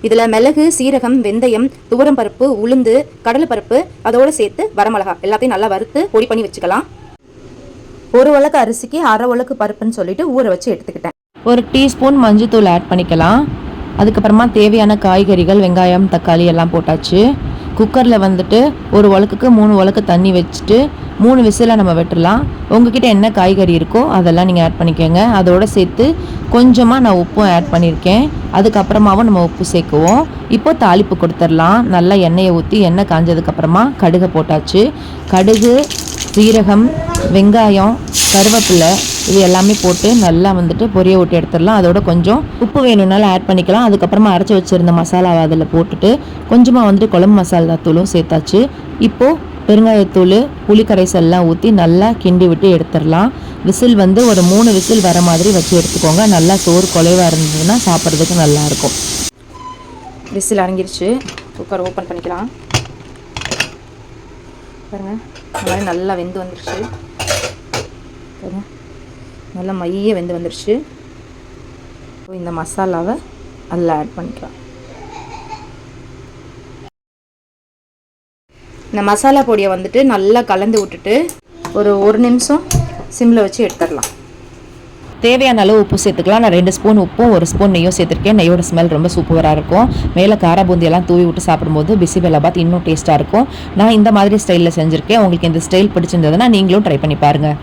இதில் மிளகு, சீரகம், வெந்தயம், துவரம் பருப்பு, உளுந்து, கடலைப்பருப்பு, அதோடு சேர்த்து வரமிளகா எல்லாத்தையும் நல்லா வறுத்து பொடி பண்ணி வச்சுக்கலாம். ஒரு உலக்கு அரிசிக்கு அரை உலக்கு பருப்புன்னு சொல்லிட்டு ஊற வச்சு எடுத்துக்கிட்டேன். ஒரு டீஸ்பூன் மஞ்சள்தூள் ஆட் பண்ணிக்கலாம். அதுக்கப்புறமா தேவையான காய்கறிகள், வெங்காயம், தக்காளி எல்லாம் போட்டாச்சு. குக்கரில் வந்துட்டு ஒரு உலக்குக்கு 3 உலக்கு தண்ணி வச்சுட்டு 3 விசிலை நம்ம வெட்டுடலாம். உங்ககிட்ட என்ன காய்கறி இருக்கோ அதெல்லாம் நீங்கள் ஆட் பண்ணிக்கோங்க. அதோடு சேர்த்து கொஞ்சமாக நான் உப்பும் ஆட் பண்ணியிருக்கேன். அதுக்கப்புறமாவும் நம்ம உப்பு சேர்க்குவோம். இப்போ தாளிப்பு கொடுத்துடலாம். நல்லா எண்ணெயை ஊற்றி எண்ணெய் காஞ்சதுக்கப்புறமா கடுகை போட்டாச்சு. கடுகு, சீரகம், வெங்காயம், கருவேப்பிலை இது எல்லாமே போட்டு நல்லா வந்துட்டு பொரிய விட்டு எடுத்துடலாம். அதோட கொஞ்சம் உப்பு வேணும்னாலும் ஆட் பண்ணிக்கலாம். அதுக்கப்புறமா அரைச்சி வச்சுருந்த மசாலாவை அதில் போட்டுட்டு கொஞ்சமாக வந்துட்டு குழம்பு மசாலா தூளும் சேர்த்தாச்சு. இப்போது பெருங்காயத்தூள், புளி கரைசல்லாம் ஊற்றி நல்லா கிண்டி விட்டு எடுத்துடலாம். விசில் வந்து ஒரு 3 விசில் வர மாதிரி வச்சு எடுத்துக்கோங்க. நல்லா சோறு குலைவாக இருந்ததுன்னா சாப்பிட்றதுக்கு நல்லாயிருக்கும். விசில் அடங்கிருச்சு. குக்கர் ஓப்பன் பண்ணிக்கலாம். பாருங்கள், இந்த மாதிரி நல்லா வெந்து வந்துருச்சு. பாருங்கள், நல்லா மைய வெந்து வந்துருச்சு. இந்த மசாலாவை அதில் ஆட் பண்ணிக்கலாம். இந்த மசாலா பொடியை வந்துட்டு நல்லா கலந்து விட்டுட்டு ஒரு நிமிஷம் சிம்மில் வச்சு எடுத்துடலாம். தேவையான அளவு உப்பு சேர்த்துக்கலாம். நான் 2 ஸ்பூன் உப்பும் 1 ஸ்பூன் நெய்யும் சேர்த்துருக்கேன். நெய்யோட ஸ்மெல் ரொம்ப சூப்பராக இருக்கும். மேலே காரா பூந்தியெல்லாம் தூவி விட்டு சாப்பிடும்போது பிசிபெல்லாபாத் இன்னும் டேஸ்ட்டாக இருக்கும். நான் இந்த மாதிரி ஸ்டைலில் செஞ்சுருக்கேன். உங்களுக்கு இந்த ஸ்டைல் பிடிச்சிருந்ததுன்னா நீங்களும் ட்ரை பண்ணி பாருங்கள்.